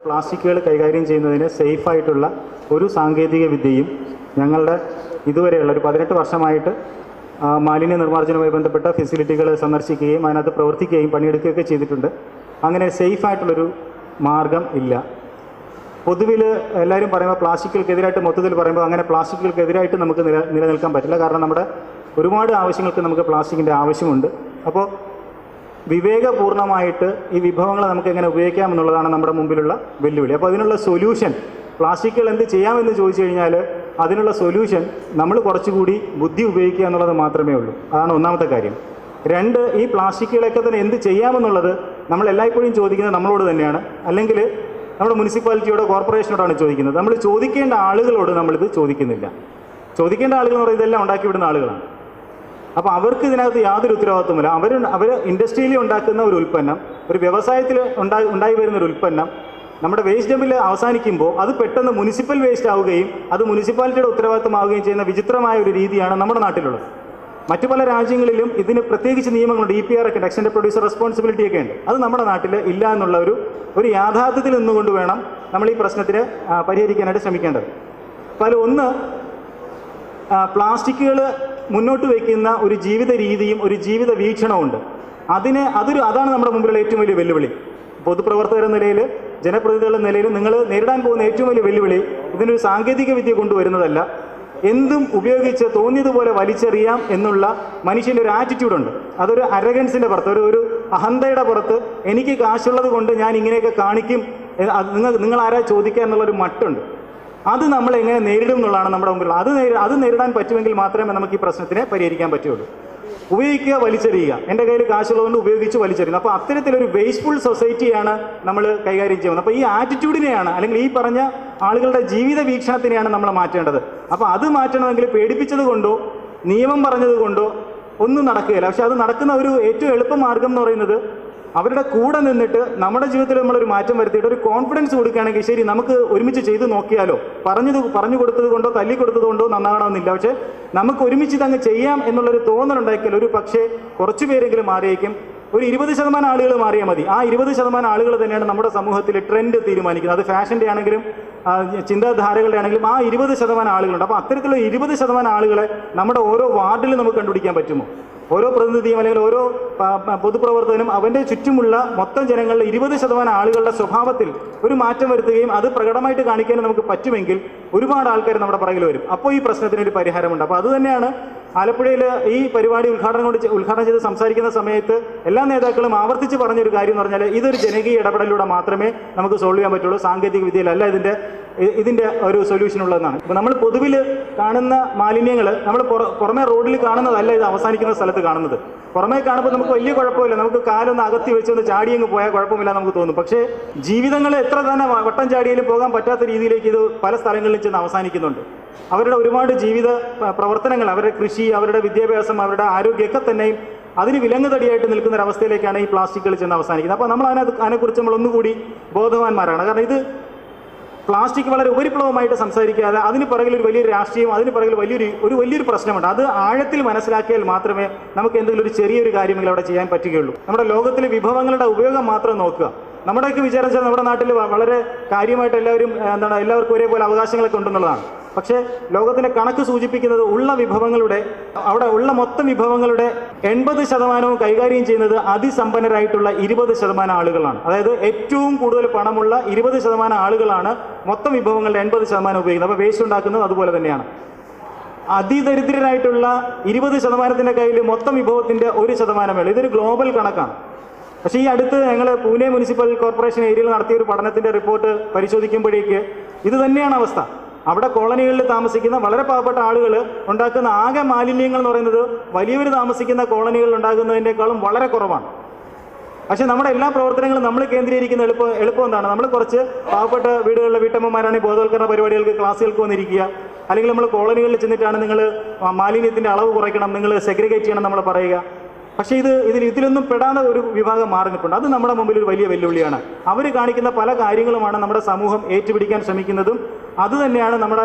പ്ലാസ്റ്റിക്കുകൾ കൈകാര്യം ചെയ്യുന്നതിന് സേഫായിട്ടുള്ള ഒരു സാങ്കേതിക വിദ്യയും ഞങ്ങളുടെ ഇതുവരെയുള്ള ഒരു 18 വർഷമായിട്ട് മാലിന്യ നിർമ്മാർജ്ജനവുമായി ബന്ധപ്പെട്ട ഫെസിലിറ്റികൾ സന്ദർശിക്കുകയും അതിനകത്ത് പ്രവർത്തിക്കുകയും പണിയെടുക്കുകയൊക്കെ ചെയ്തിട്ടുണ്ട്. അങ്ങനെ സേഫായിട്ടുള്ളൊരു മാർഗം ഇല്ല. പൊതുവിൽ എല്ലാവരും പറയുമ്പോൾ പ്ലാസ്റ്റിക്കുകൾക്കെതിരായിട്ട് മൊത്തത്തിൽ പറയുമ്പോൾ അങ്ങനെ പ്ലാസ്റ്റിക്കുകൾക്കെതിരായിട്ട് നമുക്ക് നിലനിൽക്കാൻ പറ്റില്ല. കാരണം നമ്മുടെ ഒരുപാട് ആവശ്യങ്ങൾക്ക് നമുക്ക് പ്ലാസ്റ്റിക്കിൻ്റെ ആവശ്യമുണ്ട്. അപ്പോൾ വിവേകപൂർണ്ണമായിട്ട് ഈ വിഭവങ്ങളെ നമുക്ക് എങ്ങനെ ഉപയോഗിക്കാമെന്നുള്ളതാണ് നമ്മുടെ മുമ്പിലുള്ള വെല്ലുവിളി. അപ്പോൾ അതിനുള്ള സൊല്യൂഷൻ പ്ലാസ്റ്റിക്കുകൾ എന്ത് ചെയ്യാമെന്ന് ചോദിച്ചു കഴിഞ്ഞാൽ അതിനുള്ള സൊല്യൂഷൻ നമ്മൾ കുറച്ചുകൂടി ബുദ്ധി ഉപയോഗിക്കുക എന്നുള്ളത് മാത്രമേ ഉള്ളൂ. അതാണ് ഒന്നാമത്തെ കാര്യം. 2, ഈ പ്ലാസ്റ്റിക്കുകളൊക്കെ തന്നെ എന്ത് ചെയ്യാമെന്നുള്ളത് നമ്മൾ എല്ലായ്പ്പോഴും ചോദിക്കുന്നത് നമ്മളോട് തന്നെയാണ്, അല്ലെങ്കിൽ നമ്മുടെ മുനിസിപ്പാലിറ്റിയോടോ കോർപ്പറേഷനോടാണ് ചോദിക്കുന്നത്. നമ്മൾ ചോദിക്കേണ്ട ആളുകളോട് നമ്മളിത് ചോദിക്കുന്നില്ല. ചോദിക്കേണ്ട ആളുകൾ എന്ന് പറയുന്നത് ഇതെല്ലാം ഉണ്ടാക്കിവിടുന്ന ആളുകളാണ്. അപ്പോൾ അവർക്ക് ഇതിനകത്ത് യാതൊരു ഉത്തരവാദിത്വമില്ല. അവർ ഇൻഡസ്ട്രിയിൽ ഉണ്ടാക്കുന്ന ഒരു ഉൽപ്പന്നം, ഒരു വ്യവസായത്തിൽ ഉണ്ടായി വരുന്ന ഒരു ഉൽപ്പന്നം നമ്മുടെ വേസ്റ്റ് ഡമ്പിൽ അവസാനിക്കുമ്പോൾ അത് പെട്ടെന്ന് മുനിസിപ്പൽ വേസ്റ്റ് ആവുകയും അത് മുനിസിപ്പാലിറ്റിയുടെ ഉത്തരവാദിത്വമാവുകയും ചെയ്യുന്ന വിചിത്രമായ ഒരു രീതിയാണ് നമ്മുടെ നാട്ടിലുള്ളത്. മറ്റു പല രാജ്യങ്ങളിലും ഇതിന് പ്രത്യേകിച്ച് നിയമങ്ങളുണ്ട്. EPR ഒക്കെ ഉണ്ട്, എക്സ്റ്റൻഡഡ് പ്രൊഡ്യൂസർ റെസ്പോൺസിബിലിറ്റി ഒക്കെ ഉണ്ട്. അത് നമ്മുടെ നാട്ടിൽ ഇല്ല എന്നുള്ള ഒരു യാഥാർത്ഥ്യത്തിൽ നിന്നുകൊണ്ട് വേണം നമ്മൾ ഈ പ്രശ്നത്തിന് പരിഹരിക്കാനായിട്ട് ശ്രമിക്കേണ്ടത്. അപ്പോൾ ഒന്ന്, പ്ലാസ്റ്റിക്കുകൾ മുന്നോട്ട് വയ്ക്കുന്ന ഒരു ജീവിത രീതിയും ഒരു ജീവിത വീക്ഷണമുണ്ട്. അതാണ് നമ്മുടെ മുമ്പിലുള്ള ഏറ്റവും വലിയ വെല്ലുവിളി. പൊതുപ്രവർത്തകരെന്ന നിലയിൽ, ജനപ്രതിനിധികളുടെ നിലയിൽ നിങ്ങൾ നേരിടാൻ പോകുന്ന ഏറ്റവും വലിയ വെല്ലുവിളി ഇതിനൊരു സാങ്കേതിക വിദ്യ കൊണ്ടുവരുന്നതല്ല, എന്തും ഉപയോഗിച്ച് തോന്നിയതുപോലെ വലിച്ചെറിയാം എന്നുള്ള മനുഷ്യൻ്റെ ഒരു ആറ്റിറ്റ്യൂഡുണ്ട്. അതൊരു അരഗൻസിൻ്റെ പുറത്ത്, ഒരു അഹന്തയുടെ പുറത്ത്, എനിക്ക് കാശുള്ളത് കൊണ്ട് ഞാൻ ഇങ്ങനെയൊക്കെ കാണിക്കും, നിങ്ങൾ ആരാ ചോദിക്കുക എന്നുള്ളൊരു മട്ടുണ്ട്. അത് നമ്മൾ എങ്ങനെ നേരിടും എന്നുള്ളതാണ് നമ്മുടെ മുമ്പിൽ. അത് നേരിടാൻ പറ്റുമെങ്കിൽ മാത്രമേ നമുക്ക് ഈ പ്രശ്നത്തിനെ പരിഹരിക്കാൻ പറ്റുള്ളൂ. ഉപയോഗിക്കുക, വലിച്ചെറിയുക, എൻ്റെ കയ്യിൽ കാശുള്ളതുകൊണ്ട് ഉപയോഗിച്ച് വലിച്ചെറിയുന്നു. അപ്പോൾ അത്തരത്തിലൊരു വേസ്റ്റ്ഫുൾ സൊസൈറ്റിയാണ് നമ്മൾ കൈകാര്യം ചെയ്യുന്നത്. അപ്പോൾ ഈ ആറ്റിറ്റ്യൂഡിനെയാണ്, അല്ലെങ്കിൽ ഈ പറഞ്ഞ ആളുകളുടെ ജീവിത വീക്ഷണത്തിനെയാണ് നമ്മൾ മാറ്റേണ്ടത്. അപ്പോൾ അത് മാറ്റണമെങ്കിൽ പേടിപ്പിച്ചത് കൊണ്ടോ നിയമം പറഞ്ഞത് കൊണ്ടോ ഒന്നും നടക്കുകയില്ല. പക്ഷെ അത് നടക്കുന്ന ഒരു ഏറ്റവും എളുപ്പമാർഗം എന്ന് പറയുന്നത് അവരുടെ കൂടെ നിന്നിട്ട് നമ്മുടെ ജീവിതത്തിൽ നമ്മളൊരു മാറ്റം വരുത്തിയിട്ട് ഒരു കോൺഫിഡൻസ് കൊടുക്കുകയാണെങ്കിൽ ശരി നമുക്ക് ഒരുമിച്ച് ചെയ്ത് നോക്കിയാലോ, പറഞ്ഞു കൊടുത്തത് കൊണ്ടോ തല്ലി കൊടുത്തത് കൊണ്ടോ നന്നാകണമെന്നില്ല. പക്ഷേ നമുക്ക് ഒരുമിച്ച് ഇതങ്ങ് ചെയ്യാം എന്നുള്ളൊരു തോന്നലുണ്ടാക്കിയാൽ ഒരു പക്ഷേ കുറച്ച് പേരെങ്കിലും മാറിയേക്കും. ഒരു 20% ആളുകൾ മാറിയാൽ മതി. ആ 20% ആളുകൾ തന്നെയാണ് നമ്മുടെ സമൂഹത്തിൽ ട്രെൻഡ് തീരുമാനിക്കുന്നത്. അത് ഫാഷൻ്റെ ആണെങ്കിലും ചിന്താധാരകളുടെ ആണെങ്കിലും ആ 20% ആളുകളുണ്ട്. അപ്പോൾ അത്തരത്തിലുള്ള 20% ആളുകളെ നമ്മുടെ ഓരോ വാർഡിൽ നമുക്ക് കണ്ടുപിടിക്കാൻ പറ്റുമോ? ഓരോ പ്രതിനിധിയും അല്ലെങ്കിൽ ഓരോ പൊതുപ്രവർത്തകനും അവൻ്റെ ചുറ്റുമുള്ള മൊത്തം ജനങ്ങളുടെ 20% ആളുകളുടെ സ്വഭാവത്തിൽ ഒരു മാറ്റം വരുത്തുകയും അത് പ്രകടമായിട്ട് കാണിക്കാനും നമുക്ക് പറ്റുമെങ്കിൽ ഒരുപാട് ആൾക്കാർ നമ്മുടെ പുറകിൽ വരും. അപ്പോൾ ഈ പ്രശ്നത്തിനൊരു പരിഹാരമുണ്ട്. അപ്പോൾ അതുതന്നെയാണ് ആലപ്പുഴയിൽ ഈ പരിപാടി ഉദ്ഘാടനം ചെയ്ത് സംസാരിക്കുന്ന സമയത്ത് എല്ലാ നേതാക്കളും ആവർത്തിച്ച് പറഞ്ഞൊരു കാര്യം എന്ന് പറഞ്ഞാൽ ഇതൊരു ജനകീയ ഇടപെടലിലൂടെ മാത്രമേ നമുക്ക് സോൾവ് ചെയ്യാൻ പറ്റുള്ളൂ. സാങ്കേതിക വിദ്യയിലല്ല ഇതിൻ്റെ ഒരു സൊല്യൂഷൻ ഉള്ളതെന്നാണ്. ഇപ്പോൾ നമ്മൾ പൊതുവിൽ കാണുന്ന മാലിന്യങ്ങൾ നമ്മൾ പുറമേ റോഡിൽ കാണുന്നതല്ല ഇത് അവസാനിക്കുന്ന സ്ഥലത്ത് കാണുന്നത്. പുറമേ കാണുമ്പോൾ നമുക്ക് വലിയ കുഴപ്പമില്ല, നമുക്ക് കാലൊന്ന് അകത്തി വെച്ചൊന്ന് ചാടിയങ്ങ് പോയാൽ കുഴപ്പമില്ല നമുക്ക് തോന്നും. പക്ഷേ ജീവിതങ്ങൾ എത്ര തന്നെ വട്ടം ചാടിയാലും പോകാൻ പറ്റാത്ത രീതിയിലേക്ക് ഇത് പല സ്ഥലങ്ങളിലും ചെന്ന് അവസാനിക്കുന്നുണ്ട്. അവരുടെ ഒരുപാട് ജീവിത പ്രവർത്തനങ്ങൾ, അവരുടെ കൃഷി, അവരുടെ വിദ്യാഭ്യാസം, അവരുടെ ആരോഗ്യമൊക്കെ തന്നെയും അതിന് വിലങ്ങുതടിയായിട്ട് നിൽക്കുന്ന ഒരവസ്ഥയിലേക്കാണ് ഈ പ്ലാസ്റ്റിക്കുകൾ ചെന്ന് അവസാനിക്കുന്നത്. അപ്പോൾ നമ്മൾ അതിനെക്കുറിച്ച് നമ്മൾ ഒന്നുകൂടി ബോധവാന്മാരാണ്. കാരണം ഇത് പ്ലാസ്റ്റിക് വളരെ ഉപരിപ്ലവമായിട്ട് സംസാരിക്കാതെ അതിന് പിറകിൽ ഒരു വലിയൊരു രാഷ്ട്രീയം, അതിന് പിറകിൽ വലിയൊരു പ്രശ്നമുണ്ട്. അത് ആഴത്തിൽ മനസ്സിലാക്കിയാൽ മാത്രമേ നമുക്ക് എന്തെങ്കിലും ഒരു ചെറിയൊരു കാര്യമെങ്കിലും അവിടെ ചെയ്യാൻ പറ്റുകയുള്ളൂ. നമ്മുടെ ലോകത്തിലെ വിഭവങ്ങളുടെ ഉപയോഗം മാത്രം നോക്കുക. നമ്മുടെയൊക്കെ വിചാരിച്ചാൽ നമ്മുടെ നാട്ടിൽ വളരെ കാര്യമായിട്ട് എല്ലാവർക്കും ഒരേപോലെ അവകാശങ്ങളൊക്കെ ഉണ്ടെന്നുള്ളതാണ്. പക്ഷേ ലോകത്തിൻ്റെ കണക്ക് സൂചിപ്പിക്കുന്നത് അവിടെ ഉള്ള മൊത്തം വിഭവങ്ങളുടെ 80% കൈകാര്യം ചെയ്യുന്നത് അതിസമ്പന്നരായിട്ടുള്ള 20% ആളുകളാണ്. അതായത് ഏറ്റവും കൂടുതൽ പണമുള്ള 20% ആളുകളാണ് മൊത്തം വിഭവങ്ങളുടെ 80% ഉപയോഗിക്കുന്നത്. അപ്പോൾ വേസ്റ്റ് ഉണ്ടാക്കുന്നത് അതുപോലെ തന്നെയാണ്. അതിദരിദ്രരായിട്ടുള്ള 20%-ന്റെ കയ്യിൽ മൊത്തം വിഭവത്തിൻ്റെ 1% ഇതൊരു ഗ്ലോബൽ കണക്കാണ്. പക്ഷേ ഈ അടുത്ത് ഞങ്ങൾ പൂനെ മുനിസിപ്പൽ കോർപ്പറേഷൻ ഏരിയയിൽ നടത്തിയ ഒരു പഠനത്തിൻ്റെ റിപ്പോർട്ട് പരിശോധിക്കുമ്പോഴേക്ക് ഇത് തന്നെയാണ് അവസ്ഥ. അവിടെ കോളനികളിൽ താമസിക്കുന്ന വളരെ പാവപ്പെട്ട ആളുകൾ ഉണ്ടാക്കുന്ന ആകെ മാലിന്യങ്ങൾ എന്ന് പറയുന്നത് വലിയവർ താമസിക്കുന്ന കോളനികളിൽ ഉണ്ടാകുന്നതിനേക്കാളും വളരെ കുറവാണ്. പക്ഷേ നമ്മുടെ എല്ലാ പ്രവർത്തനങ്ങളും നമ്മൾ കേന്ദ്രീകരിക്കുന്ന എളുപ്പം എന്താണ്? നമ്മൾ കുറച്ച് പാവപ്പെട്ട വീടുകളിലെ വീട്ടമ്മമാരാണെങ്കിൽ ബോധവൽക്കരണ പരിപാടികൾക്ക് ക്ലാസ്സുകൾക്ക് വന്നിരിക്കുക, അല്ലെങ്കിൽ നമ്മൾ കോളനികളിൽ ചെന്നിട്ടാണ് നിങ്ങൾ മാലിന്യത്തിൻ്റെ അളവ് കുറയ്ക്കണം, നിങ്ങൾ സെഗ്രിഗേറ്റ് ചെയ്യണം നമ്മൾ പറയുക. പക്ഷേ ഇതിലൊന്നും പെടാതെ ഒരു വിഭാഗം മാറി നിൽപ്പുണ്ട്. അത് നമ്മുടെ മുമ്പിൽ ഒരു വലിയ വെല്ലുവിളിയാണ്. അവർ കാണിക്കുന്ന പല കാര്യങ്ങളുമാണ് നമ്മുടെ സമൂഹം ഏറ്റുപിടിക്കാൻ ശ്രമിക്കുന്നതും അതുതന്നെയാണ് നമ്മുടെ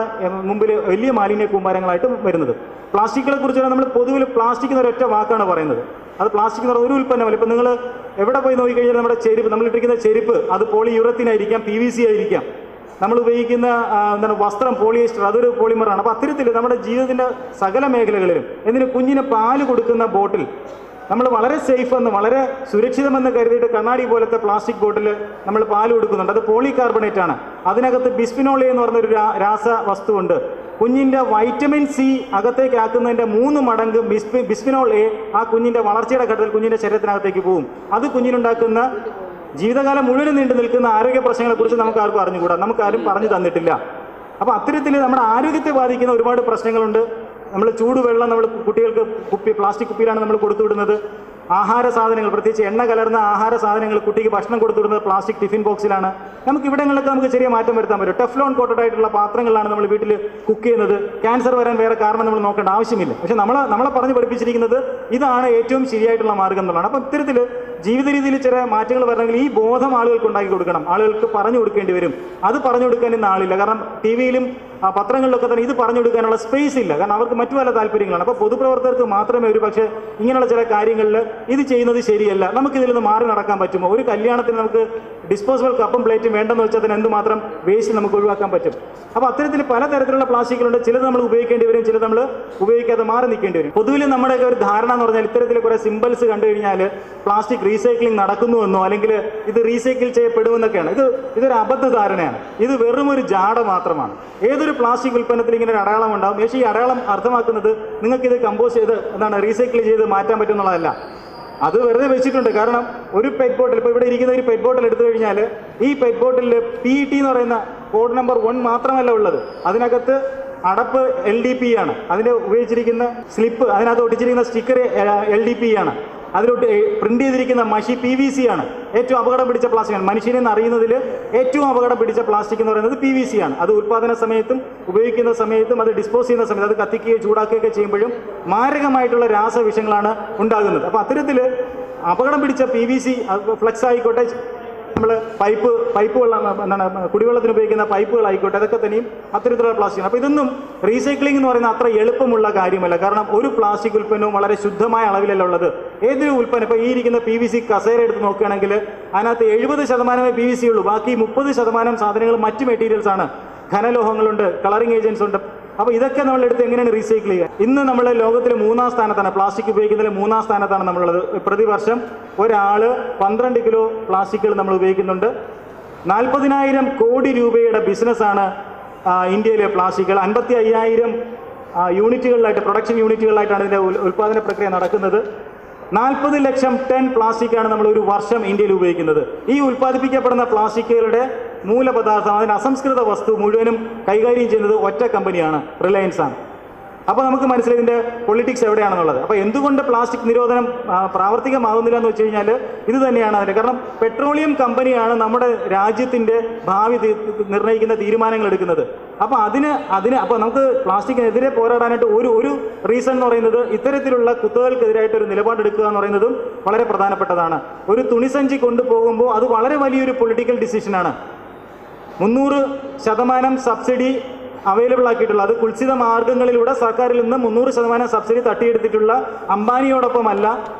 മുമ്പിൽ വലിയ മാലിന്യ കൂമ്പാരങ്ങളായിട്ട് വരുന്നത്. പ്ലാസ്റ്റിക്കുകളെ കുറിച്ചാണ് നമ്മൾ പൊതുവിൽ പ്ലാസ്റ്റിക് എന്നൊരൊറ്റ വാക്കാണ് പറയുന്നത്. അത് പ്ലാസ്റ്റിക് എന്ന് പറയുന്ന ഒരു ഉൽപ്പന്നമല്ല. ഇപ്പം നിങ്ങൾ എവിടെ പോയി നോക്കിക്കഴിഞ്ഞാൽ നമ്മുടെ ചെരുപ്പ്, നമ്മളിട്ടിരിക്കുന്ന ചെരുപ്പ് അത് പോളിയൂറത്തിൻ ആയിരിക്കാം, PVC ആയിരിക്കാം. നമ്മൾ ഉപയോഗിക്കുന്ന എന്താണ് വസ്ത്രം പോളിയസ്റ്റർ, അതൊരു പോളിമറാണ്. അപ്പോൾ അത്തരത്തിൽ നമ്മുടെ ജീവിതത്തിൻ്റെ സകല മേഖലകളിലും എന്തിന് കുഞ്ഞിന് പാല് കൊടുക്കുന്ന ബോട്ടിൽ നമ്മൾ വളരെ സേഫ് എന്ന് വളരെ സുരക്ഷിതമെന്ന് കരുതിയിട്ട് കണ്ണാടി പോലത്തെ പ്ലാസ്റ്റിക് ബോട്ടിൽ നമ്മൾ പാല് കൊടുക്കുന്നുണ്ട്. അത് പോളികാർബണേറ്റ് ആണ്. അതിനകത്ത് ബിസ്ഫിനോൾ എ എന്ന് പറഞ്ഞൊരു രാസവസ്തുവുണ്ട്. കുഞ്ഞിൻ്റെ വൈറ്റമിൻ സി അകത്തേക്ക് ആക്കുന്നതിൻ്റെ 3 മടങ്ങ് ബിസ്ഫിനോൾ എ ആ കുഞ്ഞിൻ്റെ വളർച്ചയുടെ ഘട്ടത്തിൽ കുഞ്ഞിൻ്റെ ശരീരത്തിനകത്തേക്ക് പോകും. അത് കുഞ്ഞിനുണ്ടാക്കുന്ന ജീവിതകാലം മുഴുവൻ നീണ്ടു നിൽക്കുന്ന ആരോഗ്യ പ്രശ്നങ്ങളെക്കുറിച്ച് നമുക്ക് ആർക്കും അറിഞ്ഞുകൂടാ, നമുക്കാരും പറഞ്ഞു തന്നിട്ടില്ല. അപ്പോൾ അത്തരത്തിൽ നമ്മുടെ ആരോഗ്യത്തെ ബാധിക്കുന്ന ഒരുപാട് പ്രശ്നങ്ങളുണ്ട്. നമ്മൾ ചൂടുവെള്ളം നമ്മൾ കുട്ടികൾക്ക് പ്ലാസ്റ്റിക് കുപ്പിയിലാണ് നമ്മൾ കൊടുത്തുവിടുന്നത്. ആഹാര സാധനങ്ങൾ, പ്രത്യേകിച്ച് എണ്ണ കലർന്ന ആഹാര സാധനങ്ങൾ കുട്ടിക്ക് ഭക്ഷണം കൊടുത്തുവിടുന്നത് പ്ലാസ്റ്റിക് ടിഫിൻ ബോക്സിലാണ്. നമുക്ക് ഇവിടങ്ങളിലൊക്കെ നമുക്ക് ചെറിയ മാറ്റം വരുത്താൻ പറ്റും. ടെഫ്ലോൺ കോട്ടഡ് ആയിട്ടുള്ള പാത്രങ്ങളിലാണ് നമ്മൾ വീട്ടിൽ കുക്ക് ചെയ്യുന്നത്. ക്യാൻസർ വരാൻ വേറെ കാരണം നമ്മൾ നോക്കേണ്ട ആവശ്യമില്ല. പക്ഷേ നമ്മളെ പറഞ്ഞ് പഠിപ്പിച്ചിരിക്കുന്നത് ഇതാണ് ഏറ്റവും ശരിയായിട്ടുള്ള മാർഗം എന്നുള്ളതാണ്. അപ്പം ഇത്തരത്തിൽ ജീവിത രീതിയിൽ ചില മാറ്റങ്ങൾ വരണമെങ്കിൽ ഈ ബോധം ആളുകൾക്ക് ഉണ്ടാക്കി കൊടുക്കണം, ആളുകൾക്ക് പറഞ്ഞു കൊടുക്കേണ്ടി വരും. അത് പറഞ്ഞു കൊടുക്കാൻ ഇന്ന് ആളില്ല. കാരണം TV-യിലും പത്രങ്ങളിലൊക്കെ തന്നെ ഇത് പറഞ്ഞു കൊടുക്കാനുള്ള സ്പേസ് ഇല്ല. കാരണം അവർക്ക് മറ്റു പല താല്പര്യങ്ങളാണ്. അപ്പോൾ പൊതുപ്രവർത്തകർക്ക് മാത്രമേ ഒരു പക്ഷേ ഇങ്ങനെയുള്ള ചില കാര്യങ്ങളിൽ ഇത് ചെയ്യുന്നത് ശരിയല്ല, നമുക്കിതിൽ നിന്ന് മാറി നടക്കാൻ പറ്റുമോ, ഒരു കല്യാണത്തിന് നമുക്ക് ഡിസ്പോസിബിൾ കപ്പും പ്ലേറ്റും വേണ്ടെന്ന് വെച്ചാൽ അതിന് എന്തുമാത്രം വേസ്റ്റ് നമുക്ക് ഒഴിവാക്കാൻ പറ്റും. അപ്പോൾ അത്തരത്തിൽ പലതരത്തിലുള്ള പ്ലാസ്റ്റിക്കുകളുണ്ട്. ചിലത് നമ്മൾ ഉപയോഗിക്കേണ്ടി വരും, ചിലത് നമ്മൾ ഉപയോഗിക്കാതെ മാറി നിൽക്കേണ്ടി വരും. പൊതുവിൽ നമ്മുടെയൊക്കെ ഒരു ധാരണ എന്ന് പറഞ്ഞാൽ ഇത്തരത്തിൽ കുറേ സിമ്പിൾസ് കണ്ടു കഴിഞ്ഞാൽ പ്ലാസ്റ്റിക് റീസൈക്ലിംഗ് നടക്കുന്നുവെന്നോ അല്ലെങ്കിൽ ഇത് റീസൈക്കിൾ ചെയ്യപ്പെടുമെന്നൊക്കെയാണ്. ഇതൊരു അബദ്ധ ധാരണയാണ്. ഇത് വെറും ഒരു ജാട മാത്രമാണ്. ഏതൊരു പ്ലാസ്റ്റിക് ഉൽപ്പന്നത്തിൽ ഇങ്ങനെ ഒരു അടയാളം ഉണ്ടാകും. പക്ഷേ ഈ അടയാളം അർത്ഥമാക്കുന്നത് നിങ്ങൾക്കിത് കമ്പോസ് ചെയ്ത് റീസൈക്കിൾ ചെയ്ത് മാറ്റാൻ പറ്റുമെന്നുള്ളതല്ല. അത് വെറുതെ വെച്ചിട്ടുണ്ട്. കാരണം ഒരു പെറ്റ് ബോട്ടിൽ, ഇപ്പോൾ ഇവിടെ ഇരിക്കുന്ന ഒരു പെറ്റ് ബോട്ടിൽ എടുത്തു കഴിഞ്ഞാൽ ഈ പെറ്റ് ബോട്ടിലിൽ PET എന്ന് പറയുന്ന കോഡ് നമ്പർ 1 മാത്രമല്ല ഉള്ളത്. അതിനകത്ത് അടപ്പ് LDP ആണ്, അതിന് ഉപയോഗിച്ചിരിക്കുന്ന സ്ലിപ്പ്, അതിനകത്ത് ഒട്ടിച്ചിരിക്കുന്ന സ്റ്റിക്കർ LDP ആണ്, അതിലോട്ട് പ്രിന്റ് ചെയ്തിരിക്കുന്ന മഷി PVC ആണ്. ഏറ്റവും അപകടം പിടിച്ച പ്ലാസ്റ്റിക്കാണ്. മനുഷ്യനെ അറിയുന്നതിൽ ഏറ്റവും അപകടം പിടിച്ച പ്ലാസ്റ്റിക് എന്ന് പറയുന്നത് PVC ആണ്. അത് ഉൽപ്പാദന സമയത്തും ഉപയോഗിക്കുന്ന സമയത്തും അത് ഡിസ്പോസ് ചെയ്യുന്ന സമയത്ത് അത് കത്തിക്കുകയോ ചൂടാക്കുകയൊക്കെ ചെയ്യുമ്പോഴും മാരകമായിട്ടുള്ള രാസവിഷങ്ങളാണ് ഉണ്ടാകുന്നത്. അപ്പോൾ അത്തരത്തിൽ അപകടം പിടിച്ച PVC ഫ്ലെക്സ് ആയിക്കോട്ടെ, നമ്മൾ പൈപ്പ് വെള്ളം കുടിവെള്ളത്തിന് ഉപയോഗിക്കുന്ന പൈപ്പുകളായിക്കോട്ടെ, അതൊക്കെ തന്നെയും അത്തരത്തിലുള്ള പ്ലാസ്റ്റിക്കാണ്. അപ്പോൾ ഇതൊന്നും റീസൈക്ലിംഗ് എന്ന് പറയുന്ന അത്ര എളുപ്പമുള്ള കാര്യമല്ല. കാരണം ഒരു പ്ലാസ്റ്റിക് ഉൽപ്പന്നവും വളരെ ശുദ്ധമായ അളവിലല്ല ഉള്ളത്. ഏതൊരു ഉൽപ്പന്നം, ഇപ്പോൾ ഈ ഇരിക്കുന്ന PVC കസേര എടുത്ത് നോക്കുകയാണെങ്കിൽ അതിനകത്ത് 70% PVC ഉള്ളൂ. ബാക്കി 30% സാധനങ്ങൾ മറ്റ് മെറ്റീരിയൽസ് ആണ്. ഘനലോഹങ്ങളുണ്ട്, കളറിംഗ് ഏജൻസ് ഉണ്ട്. അപ്പോൾ ഇതൊക്കെ നമ്മളെടുത്ത് എങ്ങനെയാണ് റീസൈക്കിൾ ചെയ്യുക? ഇന്ന് നമ്മൾ ലോകത്തിൽ 3-ാം സ്ഥാനത്താണ്, പ്ലാസ്റ്റിക് ഉപയോഗിക്കുന്നതിൽ 3-ാം സ്ഥാനത്താണ് നമ്മളുള്ളത്. പ്രതിവർഷം ഒരാൾ 12 കിലോ പ്ലാസ്റ്റിക്കുകൾ നമ്മൾ ഉപയോഗിക്കുന്നുണ്ട്. 40,000 കോടി രൂപയുടെ ബിസിനസ്സാണ് ഇന്ത്യയിലെ പ്ലാസ്റ്റിക്കുകൾ. 55,000 യൂണിറ്റുകളിലായിട്ട്, പ്രൊഡക്ഷൻ യൂണിറ്റുകളിലായിട്ടാണ് ഇതിൻ്റെ ഉൽപ്പാദന പ്രക്രിയ നടക്കുന്നത്. 40 ലക്ഷം ടൺ പ്ലാസ്റ്റിക്കാണ് നമ്മൾ ഒരു വർഷം ഇന്ത്യയിൽ ഉപയോഗിക്കുന്നത്. ഈ ഉൽപ്പാദിപ്പിക്കപ്പെടുന്ന പ്ലാസ്റ്റിക്കുകളുടെ മൂലപദാർത്ഥം, അതിന് അസംസ്കൃത വസ്തു മുഴുവനും കൈകാര്യം ചെയ്യുന്നത് ഒറ്റ കമ്പനിയാണ്, റിലയൻസ് ആണ്. അപ്പോൾ നമുക്ക് മനസ്സിലായി ഇതിൻ്റെ പൊളിറ്റിക്സ് എവിടെയാണെന്നുള്ളത്. അപ്പോൾ എന്തുകൊണ്ട് പ്ലാസ്റ്റിക് നിരോധനം പ്രാവർത്തികമാകുന്നില്ല എന്ന് വെച്ച് കഴിഞ്ഞാൽ ഇത് തന്നെയാണ് അതിൻ്റെ കാരണം. പെട്രോളിയം കമ്പനിയാണ് നമ്മുടെ രാജ്യത്തിൻ്റെ ഭാവി നിർണ്ണയിക്കുന്ന തീരുമാനങ്ങൾ എടുക്കുന്നത്. അപ്പോൾ അപ്പോൾ നമുക്ക് പ്ലാസ്റ്റിക്കിനെതിരെ പോരാടാനായിട്ട് ഒരു റീസൺ എന്ന് പറയുന്നത് ഇത്തരത്തിലുള്ള കുത്തകൾക്കെതിരായിട്ട് ഒരു നിലപാടെടുക്കുക എന്ന് പറയുന്നതും വളരെ പ്രധാനപ്പെട്ടതാണ്. ഒരു തുണിസഞ്ചി കൊണ്ടുപോകുമ്പോൾ അത് വളരെ വലിയൊരു പൊളിറ്റിക്കൽ ഡിസിഷനാണ്. 300% സബ്സിഡി അവൈലബിൾ ആക്കിയിട്ടുള്ള, അത് കുൽസിത മാർഗങ്ങളിലൂടെ സർക്കാരിൽ നിന്ന് 300% സബ്സിഡി തട്ടിയെടുത്തിട്ടുള്ള അംബാനിയോടൊപ്പമല്ല,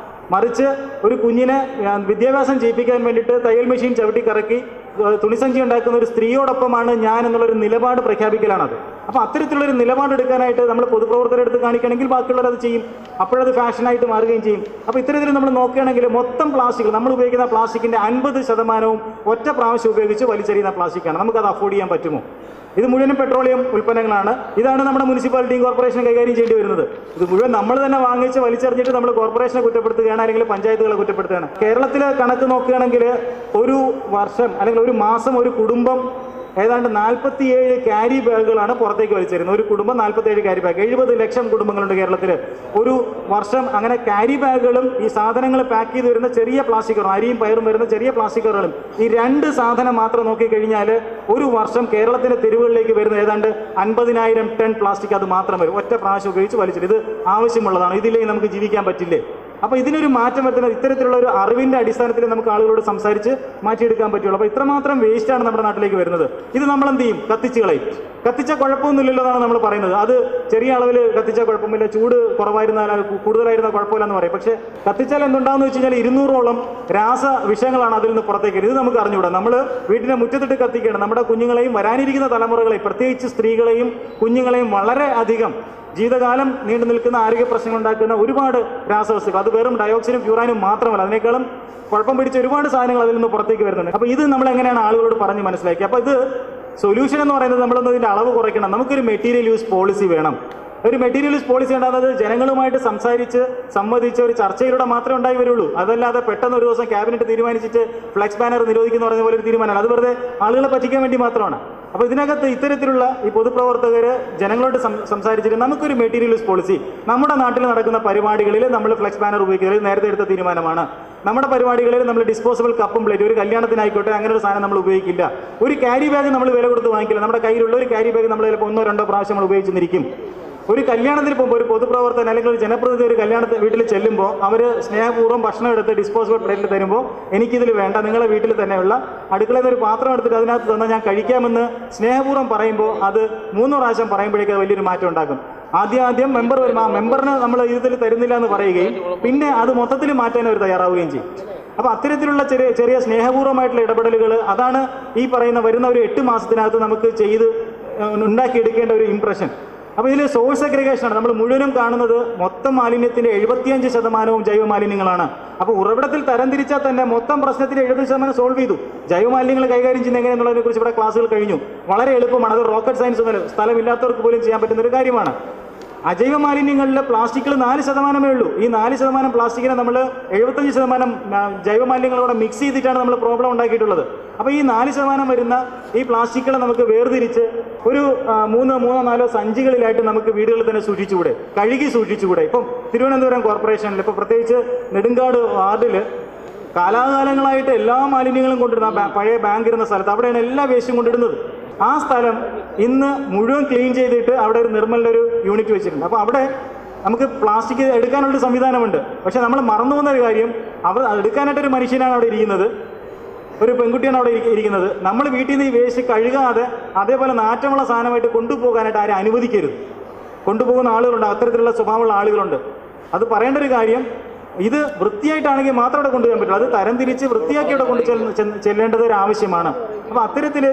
മറിച്ച് ഒരു കുഞ്ഞിനെ വിദ്യാഭ്യാസം ചെയ്യിപ്പിക്കാൻ വേണ്ടിയിട്ട് തയ്യൽ മെഷീൻ ചവിട്ടി കറക്കി തുണിസഞ്ചി ഉണ്ടാക്കുന്ന ഒരു സ്ത്രീയോടൊപ്പമാണ് ഞാൻ എന്നുള്ളൊരു നിലപാട് പ്രഖ്യാപിക്കലാണത്. അപ്പോൾ അത്തരത്തിലുള്ളൊരു നിലപാടെടുക്കാനായിട്ട് നമ്മൾ പൊതുപ്രവർത്തകരെടുത്ത് കാണിക്കുകയാണെങ്കിൽ ബാക്കിയുള്ളവർ അത് ചെയ്യും. അപ്പോഴത് ഫാഷനായിട്ട് മാറുകയും ചെയ്യും. അപ്പോൾ ഇത്തരത്തിൽ നമ്മൾ നോക്കുകയാണെങ്കിൽ മൊത്തം പ്ലാസ്റ്റിക്, നമ്മൾ ഉപയോഗിക്കുന്ന പ്ലാസ്റ്റിക്കിൻ്റെ 50% ഒറ്റ പ്രാവശ്യം ഉപയോഗിച്ച് വലിച്ചെറിയുന്ന പ്ലാസ്റ്റിക്കാണ്. നമുക്കത് അഫോർഡ് ചെയ്യാൻ പറ്റുമോ? ഇത് മുഴുവനും പെട്രോളിയം ഉൽപ്പന്നങ്ങളാണ്. ഇതാണ് നമ്മുടെ മുനിസിപ്പാലിറ്റിയും കോർപ്പറേഷനും കൈകാര്യം ചെയ്യേണ്ടി വരുന്നത്. ഇത് മുഴുവൻ നമ്മൾ തന്നെ വാങ്ങിച്ച് വലിച്ചെറിഞ്ഞിട്ട് നമ്മൾ കോർപ്പറേഷനെ കുറ്റപ്പെടുത്തുകയാണ്, അല്ലെങ്കിൽ പഞ്ചായത്തുകളെ കുറ്റപ്പെടുത്തുകയാണ്. കേരളത്തിലെ കണക്ക് നോക്കുകയാണെങ്കിൽ ഒരു വർഷം അല്ലെങ്കിൽ ഒരു മാസം ഒരു കുടുംബം ഏതാണ്ട് 47 ക്യാരി ബാഗുകളാണ് പുറത്തേക്ക് വലിച്ചെറിയുന്നത്. ഒരു കുടുംബം 47 ക്യാരി ബാഗ്. 70 ലക്ഷം കുടുംബങ്ങളുണ്ട് കേരളത്തിൽ. ഒരു വർഷം അങ്ങനെ ക്യാരി ബാഗുകളും ഈ സാധനങ്ങൾ പാക്ക് ചെയ്ത് വരുന്ന ചെറിയ പ്ലാസ്റ്റിക് കവറും, അരിയും പയറും വരുന്ന ചെറിയ പ്ലാസ്റ്റിക് കവറുകളും, ഈ 2 സാധനം മാത്രം നോക്കിക്കഴിഞ്ഞാൽ ഒരു വർഷം കേരളത്തിൻ്റെ തെരുവുകളിലേക്ക് വരുന്ന ഏതാണ്ട് 50,000 ടൺ പ്ലാസ്റ്റിക് അത് മാത്രം വരും. ഒറ്റ പ്രാവശ്യം ഉപയോഗിച്ച് വലിച്ചെറിയും. ഇത് ആവശ്യമുള്ളതാണ്. ഇതില്ലെങ്കിൽ നമുക്ക് ജീവിക്കാൻ പറ്റില്ലേ? അപ്പോൾ ഇതിനൊരു മാറ്റം വരുത്തുന്നത് ഇത്തരത്തിലുള്ള ഒരു അറിവിൻ്റെ അടിസ്ഥാനത്തിൽ നമുക്ക് ആളുകളോട് സംസാരിച്ച് മാറ്റിയെടുക്കാൻ പറ്റുള്ളൂ. അപ്പോൾ ഇത്രമാത്രം വേസ്റ്റാണ് നമ്മുടെ നാട്ടിലേക്ക് വരുന്നത്. ഇത് നമ്മൾ എന്ത് ചെയ്യും? കത്തിച്ച് കളയും. കത്തിച്ച കുഴപ്പമൊന്നുമില്ലല്ലോ എന്നാണ് നമ്മൾ പറയുന്നത്. അത് ചെറിയ അളവിൽ കത്തിച്ച കുഴപ്പമില്ല, ചൂട് കുറവായിരുന്നാൽ കൂടുതലായിരുന്ന കുഴപ്പമില്ല എന്ന് പറയും. പക്ഷേ കത്തിച്ചാൽ എന്തുണ്ടാകുമെന്ന് വെച്ച് കഴിഞ്ഞാൽ 200ഓളം രാസവിഷങ്ങളാണ് അതിൽ നിന്ന് പുറത്തേക്ക്. ഇത് നമുക്ക് അറിഞ്ഞുകൂടാ. നമ്മൾ വീട്ടിലെ മുറ്റത്തിട്ട് കത്തിക്കുകയാണ്. നമ്മുടെ കുഞ്ഞുങ്ങളെയും വരാനിരിക്കുന്ന തലമുറകളെയും പ്രത്യേകിച്ച് സ്ത്രീകളെയും കുഞ്ഞുങ്ങളെയും വളരെ അധികം ജീവിതകാലം നീണ്ടു നിൽക്കുന്ന ആരോഗ്യ പ്രശ്നങ്ങൾ ഉണ്ടാക്കുന്ന ഒരുപാട് രാസവസ്തുക്കൾ, അത് വെറും ഡയോക്സിനും ഫ്യൂറാനും മാത്രമല്ല, അതിനേക്കാളും കുഴപ്പം പിടിച്ച ഒരുപാട് സാധനങ്ങൾ അതിൽ നിന്ന് പുറത്തേക്ക് വരുന്നുണ്ട്. അപ്പോൾ ഇത് നമ്മൾ എങ്ങനെയാണ് ആളുകളോട് പറഞ്ഞ് മനസ്സിലാക്കി? അപ്പോൾ ഇത് സൊല്യൂഷൻ എന്ന് പറയുന്നത് നമ്മളൊന്ന് ഇതിൻ്റെ അളവ് കുറയ്ക്കണം. നമുക്കൊരു മെറ്റീരിയൽ യൂസ് പോളിസി വേണം. ഒരു മെറ്റീരിയൽ യൂസ് പോളിസി ഉണ്ടാകുന്നത് ജനങ്ങളുമായിട്ട് സംസാരിച്ച് സംവദിച്ച് ഒരു ചർച്ചയിലൂടെ മാത്രമേ ഉണ്ടായി വരുള്ളൂ. അതല്ലാതെ പെട്ടെന്ന് ഒരു ദിവസം ക്യാബിനറ്റ് തീരുമാനിച്ചിട്ട് ഫ്ലെക്സ് ബാനർ നിരോധിക്കുന്ന പറഞ്ഞ പോലെ ഒരു തീരുമാനമാണ്. അത് വെറുതെ ആളുകളെ പറ്റിക്കാൻ വേണ്ടി മാത്രമാണ്. അപ്പോൾ ഇതിനകത്ത് ഇത്തരത്തിലുള്ള ഈ പൊതുപ്രവർത്തകർ ജനങ്ങളോട് സംസാരിച്ചിട്ട് നമുക്കൊരു മെറ്റീരിയൽ യൂസ് പോളിസി, നമ്മുടെ നാട്ടിൽ നടക്കുന്ന പരിപാടികളിൽ നമ്മൾ ഫ്ലെക്സ് ബാനർ ഉപയോഗിക്കുന്നത് നേരത്തെ എടുത്ത തീരുമാനമാണ്. നമ്മുടെ പരിപാടികളിൽ നമ്മൾ ഡിസ്പോസിബിൾ കപ്പും പ്ലേറ്റ്, ഒരു കല്യാണത്തിനായിക്കോട്ടെ അങ്ങനെ ഒരു സാധനം നമ്മൾ ഉപയോഗിക്കില്ല. ഒരു ക്യാരി ബാഗ് നമ്മൾ വില കൊടുത്ത് വാങ്ങിക്കില്ല. നമ്മുടെ കയ്യിലുള്ള ഒരു ക്യാരി ബാഗ് നമ്മൾ ചിലപ്പോൾ 1-2 പ്രാവശ്യം നമ്മൾ ഉപയോഗിച്ചിരിക്കും. ഒരു കല്യാണത്തിന് പോകുമ്പോൾ ഒരു പൊതുപ്രവർത്തകൻ അല്ലെങ്കിൽ ഒരു ജനപ്രതിനിധി ഒരു കല്യാണത്തിന് വീട്ടിൽ ചെല്ലുമ്പോൾ അവർ സ്നേഹപൂർവ്വം ഭക്ഷണം എടുത്ത് ഡിസ്പോസിബിൾ പ്ലേറ്റിൽ തരുമ്പോൾ എനിക്കിതിൽ വേണ്ട, നിങ്ങളെ വീട്ടിൽ തന്നെയുള്ള അടുക്കളയിൽ ഒരു പാത്രം എടുത്തിട്ട് അതിനകത്ത് തന്നാൽ ഞാൻ കഴിക്കാമെന്ന് സ്നേഹപൂർവ്വം പറയുമ്പോൾ അത് 3 പ്രാവശ്യം പറയുമ്പോഴേക്കും വലിയൊരു മാറ്റം ഉണ്ടാക്കും. ആദ്യം മെമ്പർ വരും, ആ മെമ്പറിന് നമ്മൾ ഇതിൽ തരുന്നില്ല എന്ന് പറയുകയും പിന്നെ അത് മൊത്തത്തിൽ മാറ്റാൻ അവർ തയ്യാറാവുകയും ചെയ്യും. അപ്പോൾ അത്തരത്തിലുള്ള ചെറിയ സ്നേഹപൂർവ്വമായിട്ടുള്ള ഇടപെടലുകൾ, അതാണ് ഈ പറയുന്ന വരുന്ന ഒരു 8 മാസത്തിനകത്ത് നമുക്ക് ചെയ്ത് ഉണ്ടാക്കിയെടുക്കേണ്ട ഒരു ഇംപ്രഷൻ. അപ്പോൾ ഇതിൽ സോഴ്സ് സെഗ്രിഗേഷനാണ്. നമ്മൾ മുഴുവനും കാണുന്നത് മൊത്തം മാലിന്യത്തിൻ്റെ 75% ജൈവ മാലിന്യങ്ങളാണ്. അപ്പോൾ ഉറവിടത്തിൽ തരംതിരിച്ചാൽ തന്നെ മൊത്തം പ്രശ്നത്തിന് 70% സോൾവ് ചെയ്തു. ജൈവമാലിന്യങ്ങൾ കൈകാര്യം ചെയ്യുന്ന എങ്ങനെയെന്നുള്ളതിനെ കുറിച്ച് ഇവിടെ ക്ലാസ്സുകൾ കഴിഞ്ഞു. വളരെ എളുപ്പമാണ്. അത് റോക്കറ്റ് സയൻസ് ഒന്നുമല്ല, സ്ഥലമില്ലാത്തവർക്ക് പോലും ചെയ്യാൻ പറ്റുന്ന ഒരു കാര്യമാണ്. അജൈവ മാലിന്യങ്ങളിൽ പ്ലാസ്റ്റിക്കിൽ 4%മേ ഉള്ളൂ. ഈ 4% പ്ലാസ്റ്റിക്കിനെ നമ്മൾ 75% ജൈവ മാലിന്യങ്ങളോടെ മിക്സ് ചെയ്തിട്ടാണ് നമ്മൾ പ്രോബ്ലം ഉണ്ടാക്കിയിട്ടുള്ളത്. അപ്പോൾ ഈ 4% വരുന്ന ഈ പ്ലാസ്റ്റിക്കുകളെ നമുക്ക് വേർതിരിച്ച് ഒരു 3-4 സഞ്ചികളിലായിട്ട് നമുക്ക് വീടുകളിൽ തന്നെ സൂക്ഷിച്ചുകൂടെ, കഴുകി സൂക്ഷിച്ചുകൂടെ? ഇപ്പം തിരുവനന്തപുരം കോർപ്പറേഷനിൽ ഇപ്പോൾ പ്രത്യേകിച്ച് നെടുങ്കാട് വാർഡിൽ കാലാകാലങ്ങളായിട്ട് എല്ലാ മാലിന്യങ്ങളും കൊണ്ടിരുന്ന പഴയ ബാങ്ക് ഇരുന്ന സ്ഥലത്ത് അവിടെയാണ് എല്ലാ വേസ്റ്റും കൊണ്ടിടുന്നത്. ആ സ്ഥലം ഇന്ന് മുഴുവൻ ക്ലീൻ ചെയ്തിട്ട് അവിടെ ഒരു നിർമ്മലിൻ്റെ ഒരു യൂണിറ്റ് വെച്ചിട്ടുണ്ട്. അപ്പോൾ അവിടെ നമുക്ക് പ്ലാസ്റ്റിക് എടുക്കാനുള്ളൊരു സംവിധാനമുണ്ട്. പക്ഷേ നമ്മൾ മറന്നു പോകുന്ന ഒരു കാര്യം, എടുക്കാനായിട്ടൊരു മനുഷ്യനാണ് അവിടെ ഇരിക്കുന്നത്, ഒരു പെൺകുട്ടിയാണ് അവിടെ ഇരിക്കുന്നത്. നമ്മൾ വീട്ടിൽ നിന്ന് ഈ വേസ്റ്റ് കഴുകാതെ അതേപോലെ നാറ്റമുള്ള സാധനമായിട്ട് കൊണ്ടുപോകാനായിട്ട് ആരും അനുവദിക്കരുത്. കൊണ്ടുപോകുന്ന ആളുകളുണ്ട്, അത്തരത്തിലുള്ള സ്വഭാവമുള്ള ആളുകളുണ്ട്. അത് പറയേണ്ട ഒരു കാര്യം, ഇത് വൃത്തിയായിട്ടാണെങ്കിൽ മാത്രം അവിടെ കൊണ്ടുപോകാൻ പറ്റുള്ളൂ. അത് തരംതിരിച്ച് വൃത്തിയാക്കി അവിടെ ചെല്ലേണ്ടത് ഒരു ആവശ്യമാണ്. അപ്പോൾ അത്തരത്തിൽ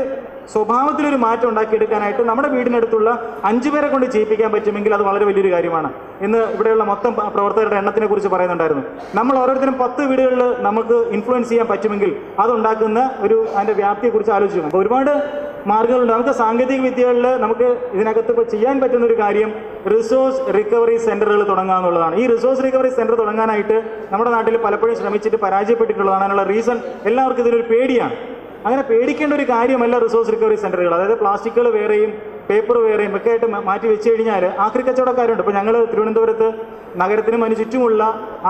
സ്വഭാവത്തിലൊരു മാറ്റം ഉണ്ടാക്കിയെടുക്കാനായിട്ട് നമ്മുടെ വീടിനടുത്തുള്ള 5 പേരെ കൊണ്ട് ചെയ്യിപ്പിക്കാൻ പറ്റുമെങ്കിൽ അത് വളരെ വലിയൊരു കാര്യമാണ്. ഇന്ന് ഇവിടെയുള്ള മൊത്തം പ്രവർത്തകരുടെ എണ്ണത്തിനെ കുറിച്ച് പറയുന്നുണ്ടായിരുന്നു. നമ്മൾ ഓരോരുത്തരും 10 വീടുകളിൽ നമുക്ക് ഇൻഫ്ലുവൻസ് ചെയ്യാൻ പറ്റുമെങ്കിൽ അതുണ്ടാക്കുന്ന അതിൻ്റെ വ്യാപ്തിയെക്കുറിച്ച് ആലോചിച്ചു. അപ്പോൾ ഒരുപാട് മാർഗ്ഗങ്ങളുണ്ട്. നമുക്ക് സാങ്കേതിക വിദ്യകളിൽ നമുക്ക് ഇതിനകത്ത് ഇപ്പോൾ ചെയ്യാൻ പറ്റുന്ന ഒരു കാര്യം റിസോഴ്സ് റിക്കവറി സെൻ്ററുകൾ തുടങ്ങുക എന്നുള്ളതാണ്. ഈ റിസോഴ്സ് റിക്കവറി സെൻ്റർ തുടങ്ങാനായിട്ട് നമ്മുടെ നാട്ടിൽ പലപ്പോഴും ശ്രമിച്ചിട്ട് പരാജയപ്പെട്ടിട്ടുള്ളതാണ്. അതിനുള്ള റീസൺ എല്ലാവർക്കും ഇതിലൊരു പേടിയാണ്. അങ്ങനെ പേടിക്കേണ്ട ഒരു കാര്യമല്ല റിസോഴ്സ് റിക്കവറി സെൻ്ററുകൾ. അതായത് പ്ലാസ്റ്റിക്കുകൾ വേറെയും പേപ്പർ വേറെയും ഒക്കെ ആയിട്ട് മാറ്റി വെച്ച് കഴിഞ്ഞാൽ ആക്രി കച്ചവടക്കാരുണ്ട്. ഇപ്പോൾ ഞങ്ങൾ തിരുവനന്തപുരത്ത് നഗരത്തിനും അതിന് ചുറ്റുമുള്ള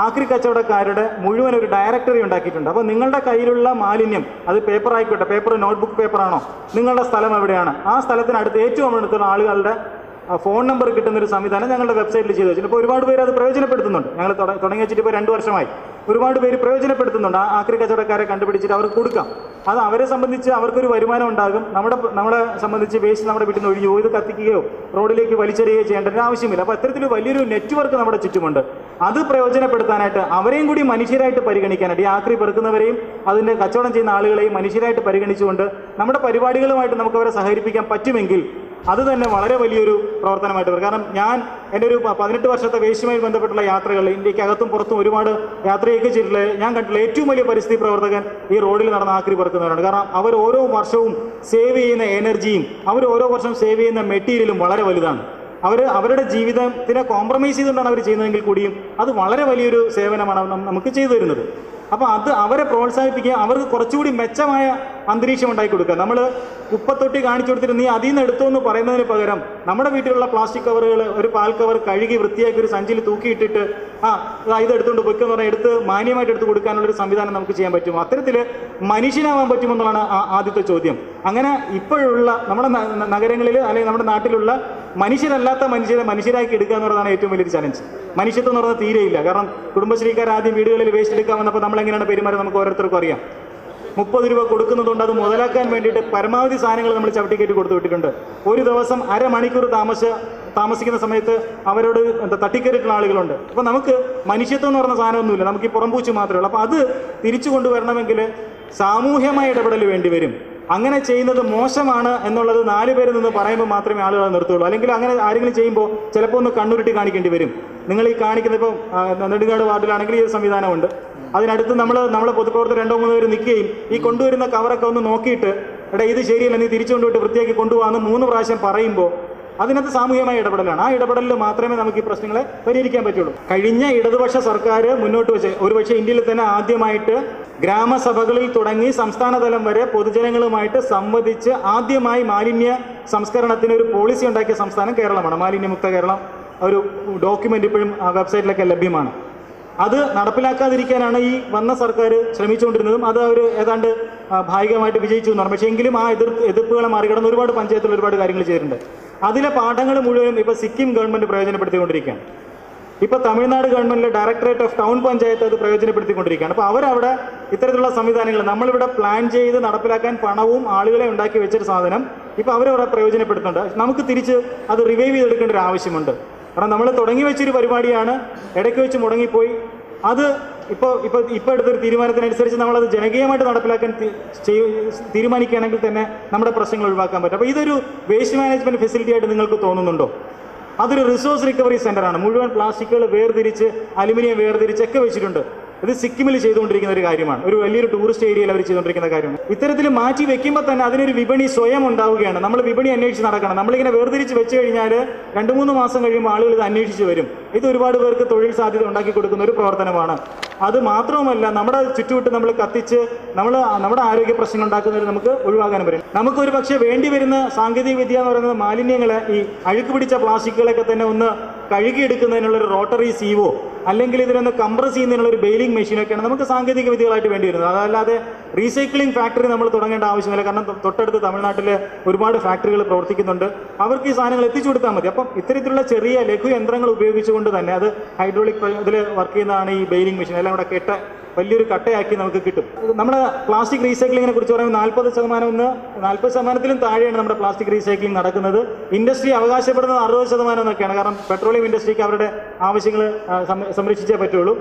ആക്രി കച്ചവടക്കാരുടെ മുഴുവൻ ഒരു ഡയറക്ടറി ഉണ്ടാക്കിയിട്ടുണ്ട്. അപ്പോൾ നിങ്ങളുടെ കയ്യിലുള്ള മാലിന്യം, അത് പേപ്പർ ആയിക്കോട്ടെ, പേപ്പർ നോട്ട്ബുക്ക് പേപ്പറാണോ, നിങ്ങളുടെ സ്ഥലം എവിടെയാണ്, ആ സ്ഥലത്തിനടുത്ത് ഏറ്റവും അടുത്തുള്ള ആളുകളുടെ ഫോൺ നമ്പർ കിട്ടുന്നൊരു സംവിധാനം ഞങ്ങളുടെ വെബ്സൈറ്റിൽ ചെയ്തു വെച്ചിട്ടുണ്ട്. ഇപ്പോൾ ഒരുപാട് പേര് അത് പ്രയോജനപ്പെടുത്തുന്നുണ്ട്. ഞങ്ങൾ തുടങ്ങി വെച്ചിട്ട് ഇപ്പോൾ 2 വർഷമായി. ഒരുപാട് പേര് പ്രയോജനപ്പെടുത്തുന്നുണ്ട്. ആക്രി കച്ചവടക്കാരെ കണ്ടുപിടിച്ചിട്ട് അവർക്ക് കൊടുക്കാം. അത് അവരെ സംബന്ധിച്ച് അവർക്കൊരു വരുമാനം ഉണ്ടാകും. നമ്മളെ സംബന്ധിച്ച് വേസ്റ്റ് നമ്മുടെ വീട്ടിൽ നിന്ന് ഒഴിഞ്ഞു പോയി ഇത് കത്തിക്കുകയോ റോഡിലേക്ക് വലിച്ചെറിയുകയോ ചെയ്യേണ്ട ആവശ്യമില്ല. അപ്പോൾ അത്തരത്തിൽ വലിയൊരു നെറ്റ്വർക്ക് നമ്മുടെ ചുറ്റുമുണ്ട്. അത് പ്രയോജനപ്പെടുത്താനായിട്ട് അവരെയും കൂടി മനുഷ്യരായിട്ട് പരിഗണിക്കാനായിട്ട്, ഈ ആക്രി പെറുക്കുന്നവരെയും അതിൻ്റെ കച്ചവടം ചെയ്യുന്ന ആളുകളെയും മനുഷ്യരായിട്ട് പരിഗണിച്ചുകൊണ്ട് നമ്മുടെ പരിപാടികളുമായിട്ട് നമുക്ക് അവരെ സഹകരിപ്പിക്കാൻ പറ്റുമെങ്കിൽ അത് തന്നെ വളരെ വലിയൊരു പ്രവർത്തനമായിട്ട് വരും. കാരണം എൻ്റെ ഒരു 18 വർഷത്തെ വേസ്റ്റുമായി ബന്ധപ്പെട്ടുള്ള യാത്രകൾ, ഇന്ത്യക്കകത്തും പുറത്തും ഒരുപാട് യാത്രയൊക്കെ ചെയ്തിട്ടുള്ള ഞാൻ കണ്ടിട്ടുള്ള ഏറ്റവും വലിയ പരിസ്ഥിതി പ്രവർത്തകൻ ഈ റോഡിൽ നടന്ന ആക്രി പെറുക്കുന്നവരാണ്. കാരണം അവർ ഓരോ വർഷവും സേവ് ചെയ്യുന്ന എനർജിയും അവർ ഓരോ വർഷം സേവ് ചെയ്യുന്ന മെറ്റീരിയലും വളരെ വലുതാണ്. അവരുടെ ജീവിതത്തിനെ കോംപ്രമൈസ് ചെയ്തുകൊണ്ടാണ് അവർ ചെയ്യുന്നതെങ്കിൽ കൂടിയും അത് വളരെ വലിയൊരു സേവനമാണ് നമുക്ക് ചെയ്തു തരുന്നത്. അപ്പോൾ അവരെ പ്രോത്സാഹിപ്പിക്കുക, അവർക്ക് കുറച്ചുകൂടി മെച്ചമായ അന്തരീക്ഷം ഉണ്ടാക്കി കൊടുക്കുക. നമ്മൾ കുപ്പത്തൊട്ടി കാണിച്ചു കൊടുത്തിട്ട് നീ അതിൽ നിന്ന് എടുത്തോ എന്ന് പറയുന്നതിന് പകരം നമ്മുടെ വീട്ടിലുള്ള പ്ലാസ്റ്റിക് കവറുകൾ, ഒരു പാൽ കവർ കഴുകി വൃത്തിയാക്കി ഒരു സഞ്ചിയിൽ തൂക്കിയിട്ടിട്ട് ഇത് എടുത്തുകൊണ്ട് പൊയ്ക്കെന്ന് പറഞ്ഞാൽ എടുത്ത് മാന്യമായിട്ട് എടുത്ത് കൊടുക്കാനുള്ളൊരു സംവിധാനം നമുക്ക് ചെയ്യാൻ പറ്റും. അത്തരത്തിൽ മനുഷ്യനാവാൻ പറ്റുമെന്നുള്ളതാണ് ആദ്യത്തെ ചോദ്യം. അങ്ങനെ ഇപ്പോഴുള്ള നമ്മുടെ നഗരങ്ങളിൽ അല്ലെങ്കിൽ നമ്മുടെ നാട്ടിലുള്ള മനുഷ്യരല്ലാത്ത മനുഷ്യരെ മനുഷ്യരാക്കി എടുക്കുക എന്നുള്ളതാണ് ഏറ്റവും വലിയൊരു ചലഞ്ച്. മനുഷ്യത്വം എന്ന് പറഞ്ഞാൽ തീരെയില്ല. കാരണം കുടുംബശ്രീക്കാർ ആദ്യം വീടുകളിൽ വേസ്റ്റ് എടുക്കാൻ വന്നപ്പോൾ നമ്മൾ എങ്ങനെയാണ് പെരുമാറുന്നത് നമുക്ക് ഓരോരുത്തർക്കും അറിയാം. 30 രൂപ കൊടുക്കുന്നതുകൊണ്ട് അത് മുതലാക്കാൻ വേണ്ടിയിട്ട് പരമാവധി സാധനങ്ങൾ നമ്മൾ ചവിട്ടിക്കയറ്റി കൊടുത്തു വിട്ടിട്ടുണ്ട്. ഒരു ദിവസം അരമണിക്കൂർ താമസിക്കുന്ന സമയത്ത് അവരോട് തട്ടിക്കയറിയിട്ടുള്ള ആളുകളുണ്ട്. അപ്പോൾ നമുക്ക് മനുഷ്യത്വം എന്ന് പറഞ്ഞ സാധനമൊന്നുമില്ല, നമുക്ക് ഈ പുറംപൂച്ച് മാത്രമേ ഉള്ളൂ. അപ്പോൾ അത് തിരിച്ചു കൊണ്ടുവരണമെങ്കിൽ സാമൂഹ്യമായ ഇടപെടൽ വേണ്ടി വരും. അങ്ങനെ ചെയ്യുന്നത് മോശമാണ് എന്നുള്ളത് 4 പേരിൽ നിന്ന് പറയുമ്പോൾ മാത്രമേ ആളുകൾ നിർത്തുള്ളൂ. അല്ലെങ്കിൽ അങ്ങനെ ആരെങ്കിലും ചെയ്യുമ്പോൾ ചിലപ്പോൾ ഒന്ന് കണ്ണുരുട്ടി കാണിക്കേണ്ടി വരും. നിങ്ങൾ ഈ കാണിക്കുന്ന ഇപ്പോൾ നെടുങ്കാട് വാർഡിലാണെങ്കിൽ ഈ ഒരു സംവിധാനമുണ്ട്. അതിനടുത്ത് നമ്മളെ പൊതുപ്രവർത്തകർ 2-3 പേര് നിൽക്കുകയും ഈ കൊണ്ടുവരുന്ന കവറൊക്കെ ഒന്ന് നോക്കിയിട്ട് എടാ ഇത് ശരിയല്ല നീ തിരിച്ചു കൊണ്ടുപോയിട്ട് വൃത്തിയാക്കി കൊണ്ടുപോകാമെന്ന് 3 പ്രാവശ്യം പറയുമ്പോൾ അതിനകത്ത് സാമൂഹികമായ ഇടപെടലാണ്. ആ ഇടപെടലിൽ മാത്രമേ നമുക്ക് ഈ പ്രശ്നങ്ങളെ പരിഹരിക്കാൻ പറ്റുള്ളൂ. കഴിഞ്ഞ ഇടതുപക്ഷ സർക്കാർ മുന്നോട്ട് വെച്ച് ഒരുപക്ഷെ ഇന്ത്യയിൽ തന്നെ ആദ്യമായിട്ട് ഗ്രാമസഭകളിൽ തുടങ്ങി സംസ്ഥാന തലം വരെ പൊതുജനങ്ങളുമായിട്ട് സംവദിച്ച് ആദ്യമായി മാലിന്യ സംസ്കരണത്തിന് ഒരു പോളിസി ഉണ്ടാക്കിയ സംസ്ഥാനം കേരളമാണ്. മാലിന്യമുക്ത കേരളം ഒരു ഡോക്യുമെൻ്റ് ഇപ്പോഴും വെബ്സൈറ്റിലൊക്കെ ലഭ്യമാണ്. അത് നടപ്പിലാക്കാതിരിക്കാനാണ് ഈ വന്ന സർക്കാർ ശ്രമിച്ചുകൊണ്ടിരുന്നതും അത് അവർ ഏതാണ്ട് ഭാഗികമായിട്ട് വിജയിച്ചു എന്ന് പറഞ്ഞു. പക്ഷേ എങ്കിലും ആ എതിർപ്പുകളെ മറികടന്ന് ഒരുപാട് പഞ്ചായത്തിൽ ഒരുപാട് കാര്യങ്ങൾ ചെയ്തിട്ടുണ്ട്. അതിലെ പാഠങ്ങൾ മുഴുവനും ഇപ്പോൾ സിക്കിം ഗവൺമെൻറ് പ്രയോജനപ്പെടുത്തിക്കൊണ്ടിരിക്കുകയാണ്. ഇപ്പോൾ തമിഴ്നാട് ഗവൺമെൻറ്റിലെ ഡയറക്ടറേറ്റ് ഓഫ് ടൗൺ പഞ്ചായത്ത് അത് പ്രയോജനപ്പെടുത്തിക്കൊണ്ടിരിക്കുകയാണ്. അപ്പോൾ അവരവിടെ ഇത്തരത്തിലുള്ള സംവിധാനങ്ങൾ നമ്മളിവിടെ പ്ലാൻ ചെയ്ത് നടപ്പിലാക്കാൻ പണവും ആളുകളെ ഉണ്ടാക്കി വെച്ചൊരു സാധനം ഇപ്പോൾ അവരവിടെ പ്രയോജനപ്പെടുത്തുന്നുണ്ട്. നമുക്ക് തിരിച്ച് അത് റിവൈവ് ചെയ്തെടുക്കേണ്ട ഒരു ആവശ്യമുണ്ട്. കാരണം നമ്മൾ തുടങ്ങി വെച്ചൊരു പരിപാടിയാണ്, ഇടയ്ക്ക് വെച്ച് മുടങ്ങിപ്പോയി. അത് ഇപ്പോൾ എടുത്തൊരു തീരുമാനത്തിനനുസരിച്ച് നമ്മളത് ജനകീയമായിട്ട് നടപ്പിലാക്കാൻ തീരുമാനിക്കുകയാണെങ്കിൽ തന്നെ നമ്മുടെ പ്രശ്നങ്ങൾ ഒഴിവാക്കാൻ പറ്റും. അപ്പോൾ ഇതൊരു വേസ്റ്റ് മാനേജ്മെൻറ്റ് ഫെസിലിറ്റി ആയിട്ട് നിങ്ങൾക്ക് തോന്നുന്നുണ്ടോ? അതൊരു റിസോഴ്സ് റിക്കവറി സെൻ്ററാണ്. മുഴുവൻ പ്ലാസ്റ്റിക്കുകൾ വേർതിരിച്ച് അലുമിനിയം വേർതിരിച്ചൊക്കെ വെച്ചിട്ടുണ്ട്. ഇത് സിക്കിമിൽ ചെയ്തുകൊണ്ടിരിക്കുന്ന ഒരു കാര്യമാണ്. ഒരു വലിയൊരു ടൂറിസ്റ്റ് ഏരിയയിൽ അവർ ചെയ്തുകൊണ്ടിരിക്കുന്ന കാര്യമാണ്. ഇത്തരത്തിൽ മാറ്റി വെക്കുമ്പോൾ തന്നെ അതിനൊരു വിപണി സ്വയം ഉണ്ടാവുകയാണ്. നമ്മൾ വിപണി അന്വേഷിച്ച് നടക്കണം. നമ്മളിങ്ങനെ വേർതിരിച്ച് വെച്ച് കഴിഞ്ഞാൽ 2-3 മാസം കഴിയുമ്പോൾ ആളുകൾ ഇത് അന്വേഷിച്ച് വരും. ഇത് ഒരുപാട് പേർക്ക് തൊഴിൽ സാധ്യത ഉണ്ടാക്കി കൊടുക്കുന്ന ഒരു പ്രവർത്തനമാണ്. അത് മാത്രവുമല്ല നമ്മുടെ ചുറ്റുവിട്ട് നമ്മൾ കത്തിച്ച് നമ്മുടെ ആരോഗ്യ പ്രശ്നങ്ങൾ ഉണ്ടാക്കുന്നതിൽ നമുക്ക് ഒഴിവാക്കാനും വരും. നമുക്കൊരു പക്ഷേ വേണ്ടി വരുന്ന സാങ്കേതിക വിദ്യ എന്ന് പറയുന്നത് മാലിന്യങ്ങളെ ഈ അഴുക്ക് പിടിച്ച പ്ലാസ്റ്റിക്കുകളൊക്കെ തന്നെ ഒന്ന് കഴുകിയെടുക്കുന്നതിനുള്ളൊരു റോട്ടറി സീവോ അല്ലെങ്കിൽ ഇതിനൊന്ന് കംപ്രസ് ചെയ്യുന്നതിനുള്ളൊരു ബെയിലിംഗ് മെഷീനൊക്കെയാണ് നമുക്ക് സാങ്കേതിക വിദ്യകളായിട്ട് വേണ്ടി വരുന്നത്. അതല്ലാതെ റീസൈക്ലിംഗ് ഫാക്ടറി നമ്മൾ തുടങ്ങേണ്ട ആവശ്യമില്ല. കാരണം തൊട്ടടുത്ത് തമിഴ്നാട്ടിൽ ഒരുപാട് ഫാക്ടറികൾ പ്രവർത്തിക്കുന്നുണ്ട്. അവർക്ക് ഈ സാധനങ്ങൾ എത്തിച്ചു കൊടുത്താൽ മതി. അപ്പം ഇത്തരത്തിലുള്ള ചെറിയ ലഘു യന്ത്രങ്ങൾ ഉപയോഗിച്ചുകൊണ്ട് തന്നെ അത് ഹൈഡ്രോളിക് ഇതിൽ വർക്ക് ചെയ്യുന്നതാണ് ഈ ബെയിലിംഗ് മെഷീൻ. എല്ലാം കൂടെ വലിയൊരു കട്ടയാക്കി നമുക്ക് കിട്ടും. നമ്മുടെ പ്ലാസ്റ്റിക് റീസൈക്ലിങ്ങിനെ കുറിച്ച് പറയുമ്പോൾ 40%-40%-ത്തിലും താഴെയാണ് നമ്മുടെ പ്ലാസ്റ്റിക് റീസൈക്ലിംഗ് നടക്കുന്നത്. ഇൻഡസ്ട്രി അവകാശപ്പെടുന്നത് 60% എന്നൊക്കെയാണ്. കാരണം പെട്രോളിയം ഇൻഡസ്ട്രിക്ക് അവരുടെ ആവശ്യങ്ങൾ സംരക്ഷിച്ചേ പറ്റുള്ളൂ.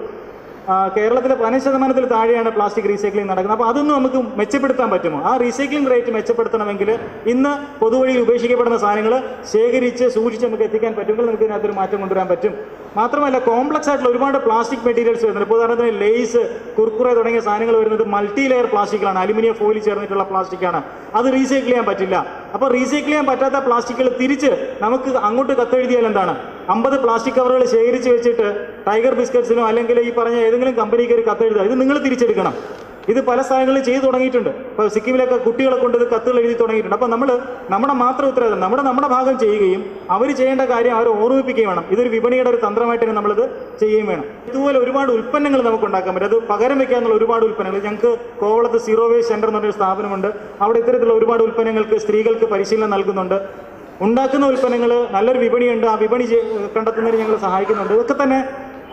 കേരളത്തിലെ 15% താഴെയാണ് പ്ലാസ്റ്റിക് റീസൈക്ലിംഗ് നടക്കുന്നത്. അപ്പോൾ അതൊന്നും നമുക്ക് മെച്ചപ്പെടുത്താൻ പറ്റുമോ? ആ റീസൈക്ലിംഗ് റേറ്റ് മെച്ചപ്പെടുത്തണമെങ്കിൽ ഇന്ന് പൊതുവഴിയിൽ ഉപേക്ഷിക്കപ്പെടുന്ന സാധനങ്ങൾ ശേഖരിച്ച് സൂക്ഷിച്ച് നമുക്ക് എത്തിക്കാൻ പറ്റുമെങ്കിൽ നമുക്ക് ഇതിനകത്തൊരു മാറ്റം കൊണ്ടുവരാൻ പറ്റും. മാത്രമല്ല കോംപ്ലക്സ് ആയിട്ടുള്ള ഒരുപാട് പ്ലാസ്റ്റിക് മെറ്റീരിയൽസ് വരുന്നുണ്ട്. ഇപ്പോൾ ഉദാഹരണത്തിന് ലേസ്, കുർക്കുറെ തുടങ്ങിയ സാധനങ്ങൾ വരുന്നത് മൾട്ടി ലെയർ പ്ലാസ്റ്റിക്കാണ്. അലുമിനിയം ഫോയിൽ ചേർന്നിട്ടുള്ള പ്ലാസ്റ്റിക്കാണ്. അത് റീസൈക്കിൾ ചെയ്യാൻ പറ്റില്ല. അപ്പോൾ റീസൈക്കിൾ ചെയ്യാൻ പറ്റാത്ത പ്ലാസ്റ്റിക്കുകൾ തിരിച്ച് നമുക്ക് അങ്ങോട്ട് കത്തെഴുതിയാൽ എന്താണ്? 50 പ്ലാസ്റ്റിക് കവറുകൾ ശേഖരിച്ച് വെച്ചിട്ട് ടൈഗർ ബിസ്ക്കറ്റ്സിനോ അല്ലെങ്കിൽ ഈ പറഞ്ഞ ഏതെങ്കിലും കമ്പനിക്ക് ഒരു കത്തെഴുതുക. ഇത് നിങ്ങൾ തിരിച്ചെടുക്കണം. ഇത് പല സ്ഥലങ്ങളിൽ ചെയ്തു തുടങ്ങിയിട്ടുണ്ട്. ഇപ്പോൾ സിക്കിമിലൊക്കെ കുട്ടികളെ കൊണ്ട് ഇത് കത്തുകൾ എഴുതി തുടങ്ങിയിട്ടുണ്ട്. അപ്പോൾ നമ്മുടെ മാത്രം ഉത്തരവാദിത്തം നമ്മുടെ ഭാഗം ചെയ്യുകയും അവർ ചെയ്യേണ്ട കാര്യം അവർ ഓർമ്മിപ്പിക്കുകയും വേണം. ഇതൊരു വിപണിയുടെ ഒരു തന്ത്രമായിട്ട് തന്നെ നമ്മളിത് ചെയ്യുകയും വേണം. ഇതുപോലെ ഒരുപാട് ഉൽപ്പന്നങ്ങൾ നമുക്ക് ഉണ്ടാക്കാൻ പറ്റും. അത് പകരം വയ്ക്കാനുള്ള ഒരുപാട് ഉൽപ്പന്നങ്ങൾ. ഞങ്ങൾക്ക് കോവളത്ത് സീറോ വേസ്റ്റ് സെൻ്റർ എന്ന് പറഞ്ഞൊരു സ്ഥാപനമുണ്ട്. അവിടെ ഇത്തരത്തിലുള്ള ഒരുപാട് ഉൽപ്പന്നങ്ങൾക്ക് സ്ത്രീകൾക്ക് പരിശീലനം നൽകുന്നുണ്ട്. ഉണ്ടാക്കുന്ന ഉൽപ്പന്നങ്ങൾ നല്ലൊരു വിപണിയുണ്ട്. ആ വിപണി കണ്ടെത്തുന്നതിന് ഞങ്ങൾ സഹായിക്കുന്നുണ്ട്. ഇതൊക്കെ തന്നെ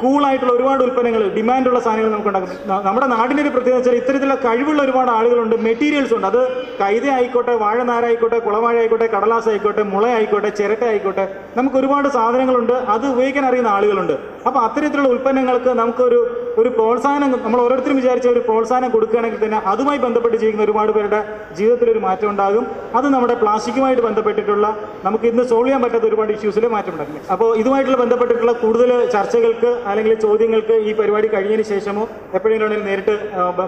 കൂളായിട്ടുള്ള ഒരുപാട് ഉൽപ്പന്നങ്ങൾ, ഡിമാൻഡുള്ള സാധനങ്ങൾ നമുക്ക് ഉണ്ടാക്കും. നമ്മുടെ നാടിൻ്റെ ഒരു പ്രത്യേകത വെച്ചാൽ ഇത്തരത്തിലുള്ള കഴിവുള്ള ഒരുപാട് ആളുകളുണ്ട്, മെറ്റീരിയൽസ് ഉണ്ട്. അത് കൈത ആയിക്കോട്ടെ, വാഴനാരായിക്കോട്ടെ, കുളവാഴ ആയിക്കോട്ടെ, കടലാസ് ആയിക്കോട്ടെ, മുള ആയിക്കോട്ടെ, ചിരട്ട ആയിക്കോട്ടെ, നമുക്ക് ഒരുപാട് സാധനങ്ങളുണ്ട്. അത് ഉപയോഗിക്കാൻ അറിയുന്ന ആളുകളുണ്ട്. അപ്പോൾ അത്തരത്തിലുള്ള ഉൽപ്പന്നങ്ങൾക്ക് നമുക്കൊരു പ്രോത്സാഹനം, നമ്മൾ ഓരോരുത്തരും വിചാരിച്ച ഒരു പ്രോത്സാഹനം കൊടുക്കുകയാണെങ്കിൽ തന്നെ അതുമായി ബന്ധപ്പെട്ട് ജീവിക്കുന്ന ഒരുപാട് പേരുടെ ജീവിതത്തിലൊരു മാറ്റം ഉണ്ടാകും. അത് നമ്മുടെ പ്ലാസ്റ്റിക്കുമായിട്ട് ബന്ധപ്പെട്ടിട്ടുള്ള നമുക്ക് ഇന്ന് സോൾവ് ചെയ്യാൻ പറ്റാത്ത ഒരുപാട് ഇഷ്യൂസിൽ മാറ്റം ഉണ്ടാക്കും. അപ്പോൾ ഇതുമായിട്ടുള്ള ബന്ധപ്പെട്ടിട്ടുള്ള കൂടുതൽ ചർച്ചകൾക്ക് അല്ലെങ്കിൽ ചോദ്യങ്ങൾക്ക് ഈ പരിപാടി കഴിഞ്ഞതിന് ശേഷമോ എപ്പോഴെങ്കിലും നേരിട്ട്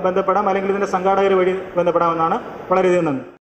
ബന്ധപ്പെടാം, അല്ലെങ്കിൽ ഇതിൻ്റെ സംഘാടകർ വഴി ബന്ധപ്പെടാമെന്നാണ്. വളരെയധികം നന്ദി.